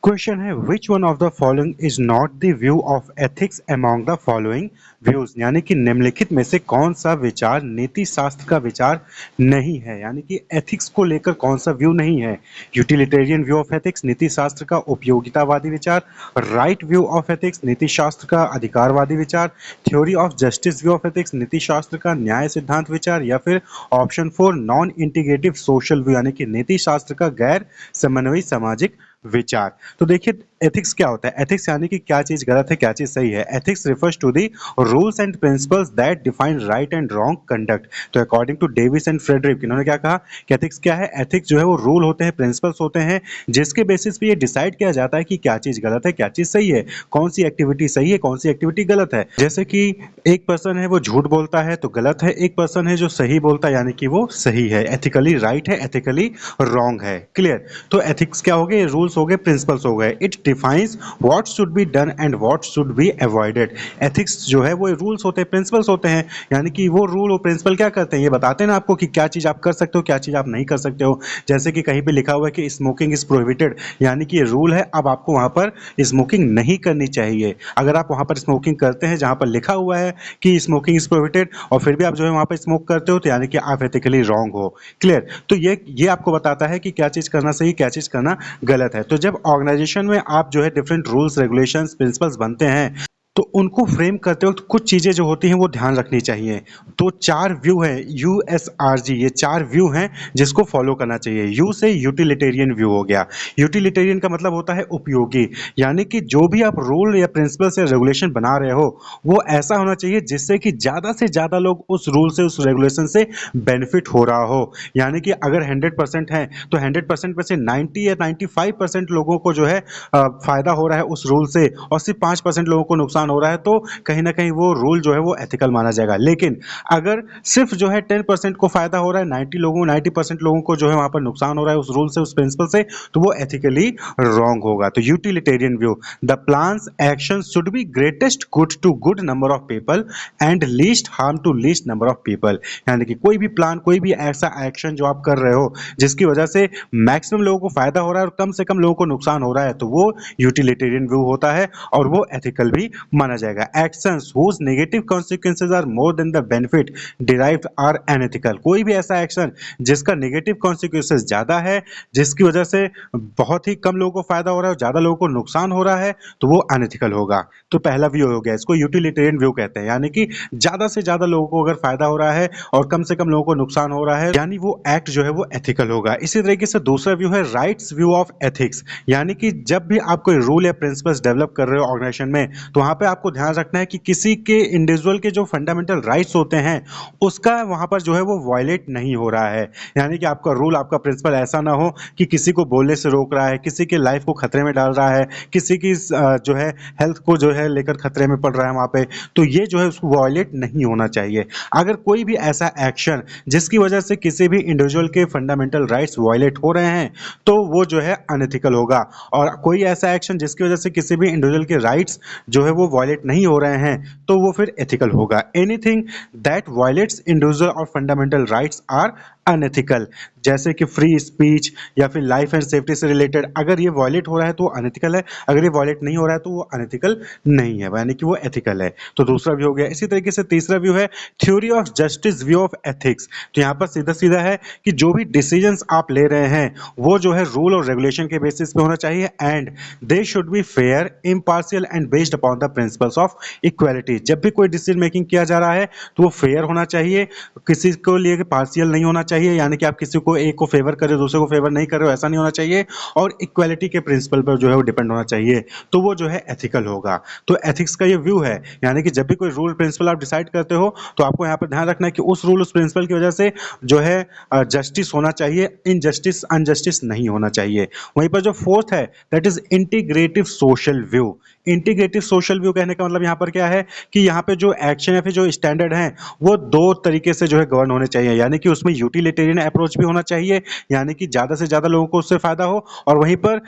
Question है which one of the following is not the view of ethics among the following views, यानी कि निम्नलिखित में से कौन सा विचार नीति शास्त्र का विचार नहीं है, यानी कि एथिक्स को लेकर कौन सा व्यू नहीं है। यूटिलिटेरियन व्यू ऑफ एथिक्स नीति शास्त्र का उपयोगितावादी विचार, राइट व्यू ऑफ एथिक्स नीति शास्त्र का अधिकारवादी विचार, theory of justice view of ethics नीति शास्त्र का न्याय सिद्धांत विचार, या फिर option 4 non integrative social view यानी कि नीति शास्त्र का गैर समन्वयी सामाजिक विचार। तो देखिए एथिक्स क्या होता है, एथिक्स यानी कि क्या चीज गलत है क्या चीज सही है। Ethics refers to the rules and principles that define right and wrong conduct. तो according to Davis and Frederick इन्होंने क्या कहा कि एथिक्स क्या है, एथिक्स जो है वो रूल होते हैं, प्रिंसिपल्स होते हैं जिसके बेसिस पे ये डिसाइड किया जाता है कि क्या चीज गलत है क्या चीज सही है, कौन सी एक्टिविटी सही है कौन सी एक्टिविटी गलत है। जैसे कि एक पर्सन है वो झूठ बोलता है तो गलत है, एक पर्सन है जो सही बोलता है यानी कि वो सही है, एथिकली राइट है एथिकली रॉन्ग है। क्लियर। तो एथिक्स क्या हो गए, रूल्स हो गए, प्रिंसिपल्स हो गए। It defines what should be done and what should be avoided. Ethics जो है वो रूल्स होते हैं, प्रिंसिपल्स होते हैं, यानी कि वो रूल और प्रिंसिपल क्या करते हैं, ये बताते हैं ना आपको कि क्या चीज आप कर सकते हो क्या चीज आप नहीं कर सकते हो। जैसे कि कहीं पे लिखा हुआ है कि स्मोकिंग इज प्रोहिबिटेड, यानी कि ये रूल है, अब आपको वहां पर स्मोकिंग नहीं करनी चाहिए। अगर आप वहां पर स्मोकिंग करते हैं जहां पर लिखा हुआ है कि स्मोकिंग इज प्रोहिबिटेड और फिर भी आप जो है वहां पर स्मोक करते हो तो यानी कि आप एथिकली रॉन्ग हो। क्लियर। तो ये आपको बताता है कि क्या चीज करना सही क्या चीज करना गलत है। तो जब ऑर्गेनाइजेशन में आप जो है डिफरेंट रूल्स रेगुलेशंस प्रिंसिपल्स बनते हैं तो उनको फ्रेम करते वक्त कुछ चीजें जो होती हैं वो ध्यान रखनी चाहिए। तो 4 व्यू है USRG, ये 4 व्यू हैं जिसको फॉलो करना चाहिए। यू से यूटिलिटेरियन व्यू हो गया। यूटिलिटेरियन का मतलब होता है उपयोगी, यानी कि जो भी आप रूल या प्रिंसिपल से रेगुलेशन बना रहे हो वो ऐसा होना चाहिए जिससे कि ज्यादा से ज्यादा लोग उस रूल से उस रेगुलेशन से बेनिफिट हो रहा हो। यानी कि अगर 100% है तो 100% में से 90 या 95% लोगों को जो है फायदा हो रहा है उस रूल से और सिर्फ 5% लोगों को नुकसान हो रहा है, तो कहीं ना कहीं वो रूल जो है वो एथिकल माना जाएगा। लेकिन अगर सिर्फ जो है 10% को फायदा हो रहा है, 90% लोगों को जो है वहां पर नुकसान हो रहा है उस रूल से उस प्रिंसिपल से, तो वो एथिकली रॉन्ग होगा। तो utilitarian view, the plans action should be greatest good to good number of people and least harm to least number of people, यानी कि कोई भी प्लान कोई भी ऐसा एक्शन जो आप कर रहे हो जिसकी वजह से मैक्सिमम लोगों को फायदा हो रहा है और कम से कम लोगों को नुकसान हो रहा है, तो वो यूटिलिटेरियन व्यू होता है और वो एथिकल भी माना जाएगा। Actions whose negative consequences are more than the benefit derived are unethical, कोई भी ऐसा एक्शन जिसका नेगेटिव कॉन्सिक्वेंसेज ज्यादा है, जिसकी वजह से बहुत ही कम लोगों को फायदा हो रहा है और ज्यादा लोगों को नुकसान हो रहा है, तो वो अनएथिकल होगा। तो पहला व्यू हो गया, इसको यूटिलिटेरियन व्यू कहते हैं, यानी कि ज्यादा से ज्यादा लोगों को अगर फायदा हो रहा है और कम से कम लोगों को नुकसान हो रहा है, यानी वो एक्ट जो है वो एथिकल होगा। इसी तरीके से दूसरा व्यू है राइट्स व्यू ऑफ एथिक्स, यानी कि जब भी आप कोई रूल या प्रिंसिपल्स डेवलप कर रहे हो ऑर्गेनाइजेशन में तो वहां पे आपको ध्यान रखना है कि किसी के इंडिविजुअल के जो फंडामेंटल राइट्स होते हैं उसका वहां पर जो है वो वायलेट नहीं हो रहा है। यानी कि आपका रूल आपका प्रिंसिपल ऐसा ना हो कि किसी को बोलने से रोक रहा है, किसी के लाइफ को खतरे में डाल रहा है, किसी की जो है हेल्थ को जो है लेकर खतरे में पड़ रहा है वहां पे, तो ये जो है उसको वायलेट नहीं होना चाहिए। अगर कोई भी ऐसा एक्शन जिसकी वजह से किसी भी इंडिविजुअल के फंडामेंटल राइट्स वायलेट हो रहे हैं तो वो जो है अनएथिकल होगा, और कोई ऐसा एक्शन जिसकी वजह से किसी भी इंडिविजुअल के राइट्स जो है वो वायलेट नहीं हो रहे हैं तो वो फिर एथिकल होगा। एनीथिंग दैट वायलेट्स इंडिविजुअल और फंडामेंटल राइट्स आर अनएथिकल, जैसे कि फ्री स्पीच या फिर लाइफ एंड सेफ्टी से रिलेटेड, अगर ये वायलेट हो रहा है तो वो अनएथिकल है, अगर ये वायलेट नहीं हो रहा है तो वो अनएथिकल नहीं है, यानी कि वो एथिकल है। तो दूसरा व्यू हो गया। इसी तरीके से तीसरा व्यू है theory of justice view of ethics. तो यहाँ पर सीधा सीधा है कि जो भी डिसीजंस आप ले रहे हैं वो जो है रूल और रेगुलेशन के बेसिस पे होना चाहिए and they should be fair impartial and based upon the principles of equality. जब भी कोई डिसीजन मेकिंग किया जा रहा है तो वो फेयर होना चाहिए, किसी को लिए पार्शियल नहीं होना चाहिए, यानी कि आप किसी को एक को फेवर कर रहे हो दूसरे को फेवर नहीं कर रहे हो ऐसा नहीं होना चाहिए, और इक्वालिटी के प्रिंसिपल पर जो है वो डिपेंड होना चाहिए, तो वो जो है एथिकल होगा। तो एथिक्स का ये व्यू है, यानी कि जब भी कोई रूल प्रिंसिपल आप डिसाइड करते हो तो आपको यहाँ पर ध्यान रखना है कि उस रूल उस प्रिंसिपल की वजह से जो है जस्टिस होना चाहिए, इनजस्टिस अनजस्टिस नहीं होना चाहिए। वहीं पर जो फोर्थ है that is integrative social view. Integrative social view कहने का मतलब यहाँ पर क्या है कि यहाँ पे जो एक्शन या फिर जो स्टैंडर्ड हैं वो दो तरीके से जो है गवर्न होने चाहिए, यानी कि उसमें यूटिलिटी यूटिलिटेरियन अप्रोच भी होना चाहिए, यानी कि ज़्यादा से ज़्यादा लोगों को उससे फ़ायदा हो। और वहीं पर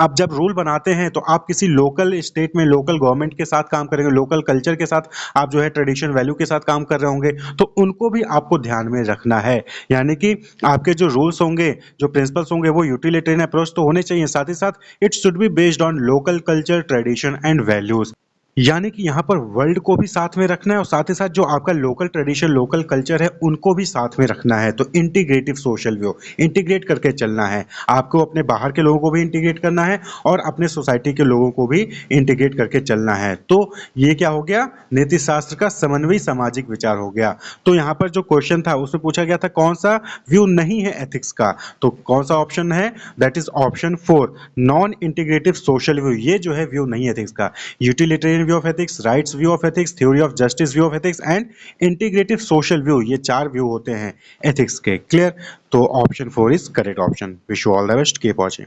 आप जब रूल बनाते हैं तो आप किसी लोकल स्टेट में लोकल गवर्नमेंट के साथ काम करेंगे, लोकल कल्चर के साथ आप जो है ट्रेडिशन वैल्यू के साथ काम कर रहे होंगे, तो उनको भी आपको ध्यान में रखना है। यानी कि आपके जो रूल्स होंगे, जो प्रिंसिपल्स होंगे, वो यूटिलिटेरियन अप्रोच तो होने चाहिए, साथ ही साथ it should be based on local culture, tradition and values. यानी कि यहाँ पर वर्ल्ड को भी साथ में रखना है और साथ ही साथ जो आपका लोकल ट्रेडिशन, लोकल कल्चर है, उनको भी साथ में रखना है। तो इंटीग्रेटिव सोशल व्यू, इंटीग्रेट करके चलना है आपको, अपने बाहर के लोगों को भी इंटीग्रेट करना है और अपने सोसाइटी के लोगों को भी इंटीग्रेट करके चलना है। तो ये क्या हो गया, नीति शास्त्र का समन्वयी सामाजिक विचार हो गया। तो यहाँ पर जो क्वेश्चन था उसमें पूछा गया था कौन सा व्यू नहीं है एथिक्स का, तो कौन सा ऑप्शन है, that is option 4, non integrative social view. ये जो है व्यू नहीं है एथिक्स का। Utilitarian view of ethics, rights view of ethics, theory of justice view of ethics and integrative social view, ये 4 व्यू होते हैं एथिक्स के। क्लियर? तो option 4 is correct option. Wish you all the best, keep watching.